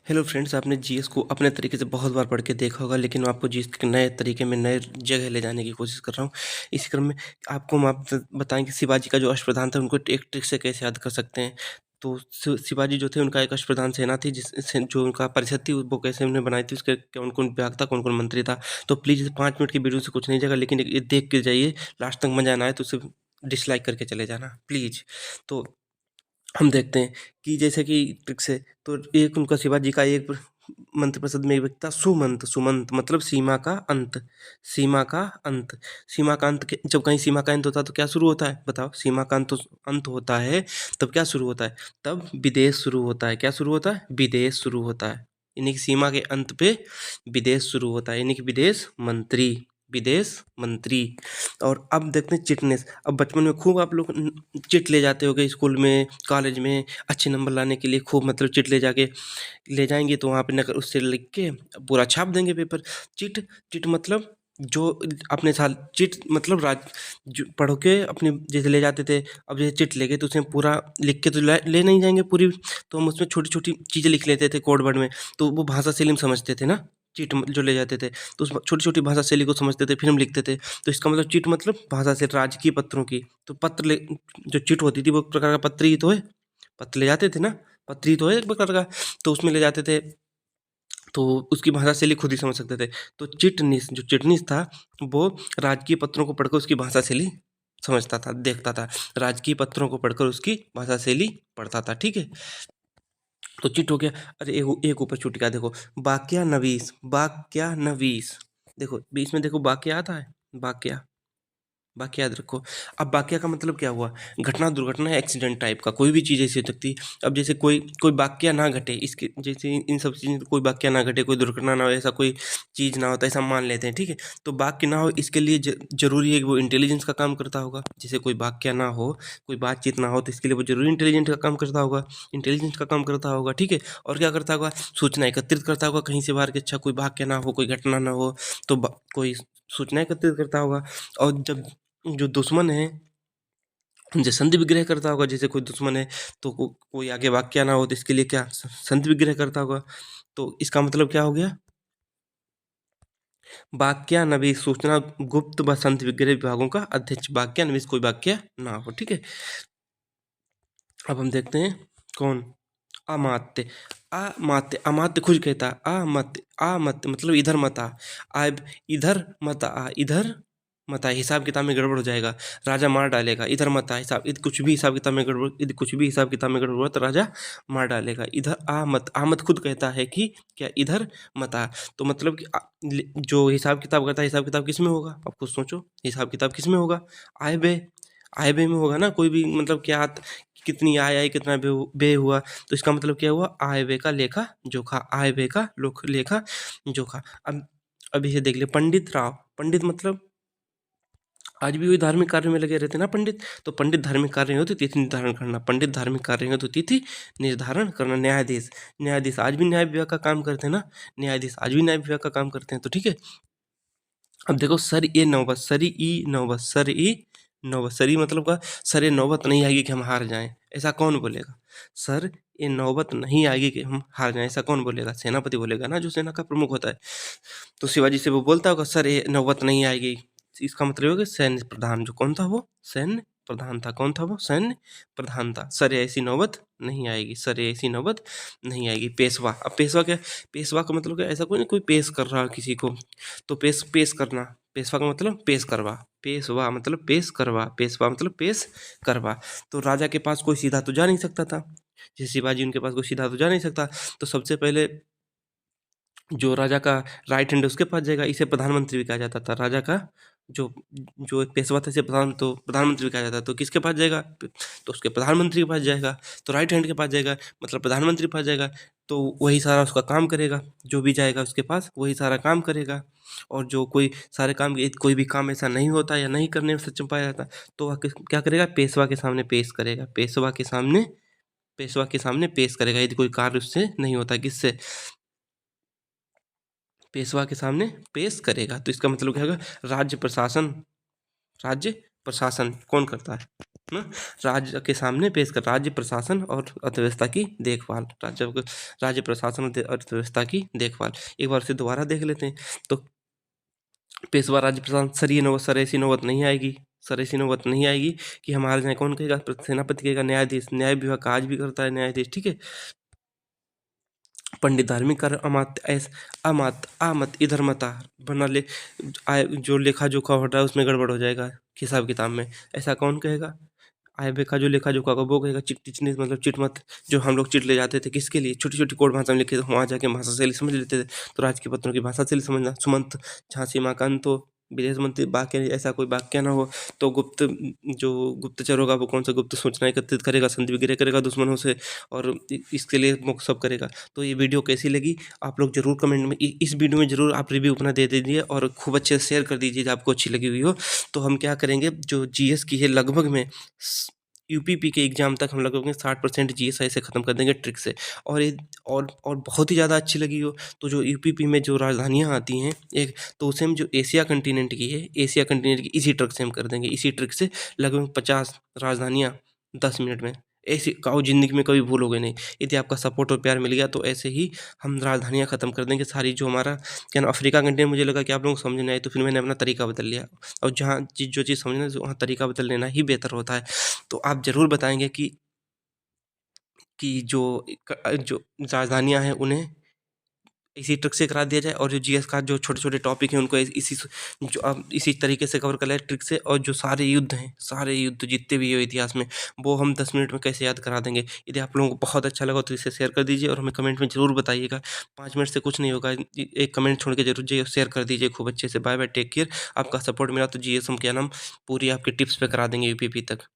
Hello friends, आपने GS को अपने तरीके से बहुत बार पढ़ के देखा होगा, लेकिन मैं आपको जीएस के नए तरीके में नए जगह ले जाने की कोशिश कर रहा हूँ। इसी क्रम में आपको हम आप बताएं कि शिवाजी का जो अष्टप्रधान था, उनको एक ट्रिक से कैसे याद कर सकते हैं। तो शिवाजी जो थे, उनका एक अष्टप्रधान सेना थी, जिससे जो उनका परिषद थी वो कैसे उन्होंने बनाई थी, उसके कौन कौन विभाग था, कौन कौन मंत्री था। तो प्लीज़ 5 मिनट की वीडियो से कुछ नहीं जाएगा, लेकिन ये देख के जाइए, लास्ट तक मजा ना आए तो उसे डिसलाइक करके चले जाना प्लीज़। तो हम देखते हैं कि जैसे कि ट्रिक से, तो एक उनका शिवाजी का एक मंत्रिपरिषद में एक व्यक्ति था सुमंत। सुमंत मतलब सीमा का अंत। सीमा का अंत। सीमा का अंत जब कहीं सीमा का अंत होता है तो क्या शुरू होता है, बताओ। सीमा का अंत होता है तब क्या शुरू होता है, तब विदेश शुरू होता है। क्या शुरू होता है, विदेश शुरू होता है। यानी कि सीमा के अंत पे विदेश शुरू होता है, यानी कि विदेश मंत्री। विदेश मंत्री। और अब देखते हैं चिटनेस। अब बचपन में खूब आप लोग चिट ले जाते होगे स्कूल में, कॉलेज में अच्छे नंबर लाने के लिए खूब, मतलब चिट ले जाके ले जाएंगे तो वहाँ पे नकल उससे लिख के पूरा छाप देंगे पेपर। चिट। चिट मतलब जो अपने साथ चिट मतलब जो पढ़ के अपने जैसे ले जाते थे। अब जैसे चिट ले गए तो उसमें पूरा लिख के तो ले नहीं जाएंगे पूरी, तो हम उसमें छोटी छोटी चीज़ें लिख लेते थे कोड वर्ड में। तो वो भाषा शैली में समझते थे ना, चिट जो ले जाते थे तो उस छोटी छोटी भाषा शैली को समझते थे, फिर हम लिखते थे। तो इसका मतलब चिट मतलब भाषा से राजकीय पत्रों की। तो जो चिट होती थी वो एक प्रकार का पत्र ही तो है। पत्र ले जाते थे ना, पत्री तो है एक प्रकार का। तो उसमें ले जाते थे, तो उसकी भाषा शैली खुद ही समझ सकते थे। तो चिटनीस, जो चिटनीस था, वो राजकीय पत्रों को पढ़कर उसकी भाषा शैली समझता था, देखता था। राजकीय पत्रों को पढ़कर उसकी भाषा शैली पढ़ता था, ठीक है। तो चिट हो गया। अरे एक ऊपर छूट गया, देखो। वाक्या नवीस। वाक्या नवीस। देखो बीच में देखो वाक्या आता है, वाक्या। वाक्य याद रखो। अब वाक्य का मतलब क्या हुआ, घटना, दुर्घटना, एक्सीडेंट टाइप का कोई भी चीज़ ऐसी हो सकती है। अब जैसे कोई कोई वाक्य ना घटे, इसके जैसे इन सब चीज़ कोई वाक्य ना घटे, कोई दुर्घटना ना हो, ऐसा कोई चीज़ ना होता, ऐसा मान लेते हैं, ठीक है। तो वाक्य ना हो इसके लिए जरूरी है कि वो इंटेलिजेंस का काम करता होगा। जैसे कोई वाक्य ना हो, कोई बातचीत ना हो, तो इसके लिए वो जरूरी इंटेलिजेंट का काम करता होगा, इंटेलिजेंस का काम करता होगा, ठीक है। और क्या करता होगा, सूचना एकत्रित करता होगा कहीं से बाहर के। अच्छा कोई वाक्य ना हो, कोई घटना ना हो, तो कोई सूचना एकत्रित करता होगा। और जब जो दुश्मन है उनसे संधि विग्रह करता होगा। जैसे कोई दुश्मन है तो कोई आगे वाक्य ना हो, तो इसके लिए क्या संधि विग्रह करता होगा। तो इसका मतलब क्या हो गया, वाक्यानबीस सूचना गुप्त व संधि विग्रह विभागों का अध्यक्ष। वाक्यानबीस कोई वाक्य ना हो, ठीक है। अब हम देखते हैं कौन, अमात्य। अमात्य, अमात्य खुद कहता है अमात्य। अमात्य मतलब इधर मत आ। अब इधर मत आ, इधर मत आ, हिसाब किताब में गड़बड़ हो जाएगा, राजा मार डालेगा। इधर मत आ, हिसाब यदि कुछ भी हिसाब किताब में गड़बड़, यदि कुछ भी हिसाब किताब में गड़बड़ हुआ तो राजा मार डालेगा। इधर आ मत। आ मत खुद कहता है कि क्या, इधर मत आ। तो मतलब कि जो हिसाब किताब करता है, हिसाब किताब किस में होगा, आप खुद सोचो, हिसाब किताब किस में होगा, आय बे। आय बे में होगा ना। कोई भी मतलब क्या, कितनी आय आई, कितना व्यय हुआ। तो इसका मतलब क्या हुआ, आय व्यय का लेखा जोखा। आय व्यय का लेखा जोखा। अब इसे देख ले, पंडित राव। पंडित मतलब आज भी वही धार्मिक कार्य में लगे रहते ना पंडित। तो पंडित धार्मिक कार्य हो तो तिथि निर्धारण करना, पंडित धार्मिक कार्य हो तो तिथि निर्धारण करना। न्यायाधीश। न्यायाधीश आज भी न्याय विभाग का काम करते हैं ना, न्यायाधीश आज भी न्याय विभाग का काम करते हैं, तो ठीक है। अब देखो सर ए नौबत, सरी ई नौबत, सर ई नौबत। सरी मतलब का, सर ये नौबत नहीं आएगी कि हम हार जाएं, ऐसा कौन बोलेगा। सर ये नौबत नहीं आएगी कि हम हार जाएं, ऐसा कौन बोलेगा, सेनापति बोलेगा ना, जो सेना का प्रमुख होता है। तो शिवाजी से वो बोलता होगा सर ये नौबत नहीं आएगी। इसका मतलब होगा सैन्य प्रधान। जो कौन था वो, सैन्य प्रधान था। कौन था वो, सैन्य प्रधान था। सर ऐसी नौबत नहीं आएगी, सर ऐसी नौबत नहीं आएगी। पेशवा। अब पेशवा क्या, पेशवा का मतलब क्या, ऐसा कोई नहीं कोई पेश कर रहा है किसी को, तो पेश पेश करना। पेशवा का मतलब पेश करवा। पेशवा मतलब पेश करवा, पेशवा मतलब पेश करवा। तो राजा के पास कोई सीधा तो जा नहीं सकता था, जैसे शिवाजी उनके पास कोई सीधा तो जा नहीं सकता। तो सबसे पहले जो राजा का राइट हैंड उसके पास जाएगा। इसे प्रधानमंत्री भी कहा जाता था। राजा का जो जो एक पेशवा था, इसे प्रधानमंत्री भी कहा जाता था। तो किसके पास जाएगा, तो उसके प्रधानमंत्री के पास जाएगा। तो राइट हैंड के पास जाएगा मतलब प्रधानमंत्री के पास जाएगा। तो वही सारा उसका काम करेगा, जो भी जाएगा उसके पास वही सारा काम करेगा। और जो कोई सारे काम, कोई भी काम ऐसा नहीं होता या नहीं करने में सक्षम पाया जाता, तो वह क्या करेगा, पेशवा के सामने पेश करेगा। पेशवा के सामने, पेशवा के सामने पेश करेगा यदि कोई कार्य उससे नहीं होता। किससे, पेशवा के सामने पेश करेगा। तो इसका मतलब क्या होगा, राज्य प्रशासन। राज्य प्रशासन कौन करता है, ना, राज्य के सामने पेश कर राज्य प्रशासन और अर्थव्यवस्था की देखभाल, राज्य प्रशासन और अर्थव्यवस्था की देखभाल। एक बार फिर दोबारा देख लेते हैं। तो पेशवा राज्य प्रशासन, सर ऐसी नौबत नहीं आएगी, सर ऐसी नौबत नहीं आएगी कि हमारे यहाँ कौन कहेगा, सेनापति कहेगा, न्यायाधीश, न्याय विभाग का आज भी करता है न्यायाधीश, ठीक है। पंडित धार्मिक कार्य, अमात्य ऐस अमात आमत इधर मता बना ले, जो लेखा जोखा हो रहा है उसमें गड़बड़ हो जाएगा हिसाब किताब में, ऐसा कौन कहेगा। आय व्यय का जो लेखा जोखा का वो कहेगा। चिटनी मतलब चिट मत, जो हम लोग चिट ले जाते थे किसके लिए, छोटी छोटी कोड भाषा में लिखे थे, वहाँ जाके भाषा शैली समझ लेते थे। तो राज के पत्रों की भाषा शैली समझना। सुमंत झांसी माँ का अंतो, विदेश मंत्री वाक्य, ऐसा कोई वाक्य ना हो। तो गुप्त, जो गुप्तचर होगा वो कौन सा गुप्त सूचना एकत्रित करेगा, संधि वगैरह करेगा दुश्मनों से, और इसके लिए मुख सब करेगा। तो ये वीडियो कैसी लगी आप लोग जरूर कमेंट में, इस वीडियो में जरूर आप रिव्यू अपना दे दीजिए और खूब अच्छे से शेयर कर दीजिए जब आपको अच्छी लगी हुई हो। तो हम क्या करेंगे, जो जीएस की है लगभग में यूपीपी के एग्जाम तक हम लगभग 60% जीएस ऐसे खत्म कर देंगे ट्रिक से। और ये और बहुत ही ज़्यादा अच्छी लगी हो तो जो यूपीपी में जो राजधानियाँ आती हैं एक, तो उसे हम जो एशिया कंटिनेंट की है, एशिया कंटिनेंट की इसी ट्रिक से हम कर देंगे, इसी ट्रिक से लगभग 50 राजधानियाँ 10 मिनट में। ऐसी काऊ ज़िंदगी में कभी भूलोगे नहीं। यदि आपका सपोर्ट और प्यार मिल गया तो ऐसे ही हम राजधानियाँ ख़त्म कर देंगे सारी। जो हमारा क्या नाम अफ्रीका कंटिनेंट, मुझे लगा कि आप लोगों को समझ नहीं आए, तो फिर मैंने अपना तरीका बदल लिया। और जहाँ जो चीज़ समझना वहाँ तरीका बदल लेना ही बेहतर होता है। तो आप ज़रूर बताएँगे कि जो राजधानियाँ हैं उन्हें इसी ट्रिक से करा दिया जाए, और जो जीएस का जो छोटे-छोटे टॉपिक हैं उनको जो अब इसी तरीके से कवर कर लें ट्रिक से। और जो सारे युद्ध हैं, सारे युद्ध जितने भी हुए इतिहास में, वो हम 10 मिनट में कैसे याद करा देंगे। यदि आप लोगों को बहुत अच्छा लगा तो इसे शेयर कर दीजिए और हमें कमेंट में ज़रूर बताइएगा। 5 मिनट से कुछ नहीं होगा, एक कमेंट छोड़ के ज़रूर जाइए और शेयर कर दीजिए खूब अच्छे से। Bye bye, take care. आपका सपोर्ट मिला तो जीएस हम क्या नाम पूरी आपकी टिप्स पे करा देंगे यूपीपी तक।